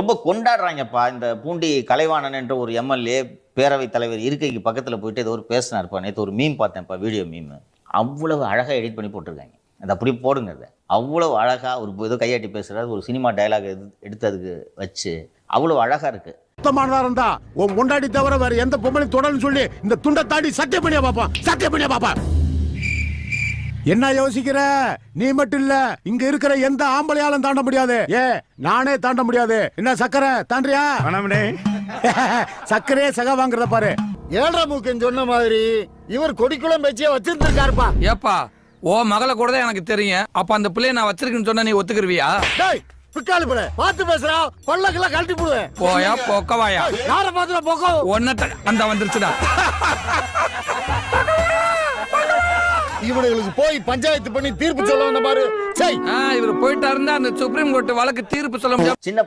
ரொம்ப கொண்டாடுறாங்கப்பா. இந்த பூண்டி கலைவாணன் என்ற ஒரு எம்எல்ஏ பேரவைத் தலைவர் இருக்கைக்கு பக்கத்துல போயிட்டு ஏதோ ஒரு பேசினார்ப்பா. நேற்று ஒரு மீம் பார்த்தேன்ப்பா, வீடியோ மீம். அவ்வளவு அழகா எடிட் பண்ணி போட்டிருக்காங்க. அது அப்படியே போடுங்க. அதை அவ்வளவு அழகா ஒரு ஏதோ கையாட்டி பேசுறாரு, ஒரு சினிமா டயலாக் எடுத்து அதுக்கு வச்சு அவ்வளவு அழகா இருக்கு. சுத்தமானதா இருந்தா உன் முண்டாடி தவிர வேற எந்த பொம்பளை தொடர்னு சொல்லி இந்த துண்டை தாண்டி சத்தியம் பண்ணியா பாப்பா, சத்தியம் பண்ணியா பாப்பா. என்ன யோசிக்கிற? நீ மட்டும் இல்ல, இங்க இருக்கிற எந்த ஆம்பளையாலும் தாண்ட முடியாது. நானே தாண்ட முடியாது. என்ன சக்கரை தாண்டியா? சக்கரையே சகா வாங்குறத பாரு. ஏழரை மூக்கன் சொன்ன மாதிரி இவர் கொடிக்குளம் பேச்சியே வச்சிருந்திருக்காருப்பா. ஏப்பா ஓ மகளை கூட தான் எனக்கு தெரியும். அப்ப அந்த பிள்ளைய நான் வச்சிருக்கேன்னு சொன்னா நீ ஒத்துக்குருவியா? டேய் பிக்காலி பிள்ளை பார்த்து பேசுறா, பல்லக்கெல்லாம் கழட்டி போடுவேன். போயா போக்கவாயா? யார பாத்துல போக்கோ ஒன்ன அந்த வந்துருச்சுடா. இவனுங்களுக்கு போய் பஞ்சாயத்து பண்ணி தீர்ப்பு சொல்ல வந்த பாரு. இவர் போயிட்டா இருந்தா அந்த சுப்ரீம் கோர்ட் வழக்கு தீர்ப்பு சொல்ல முடியாது. சின்ன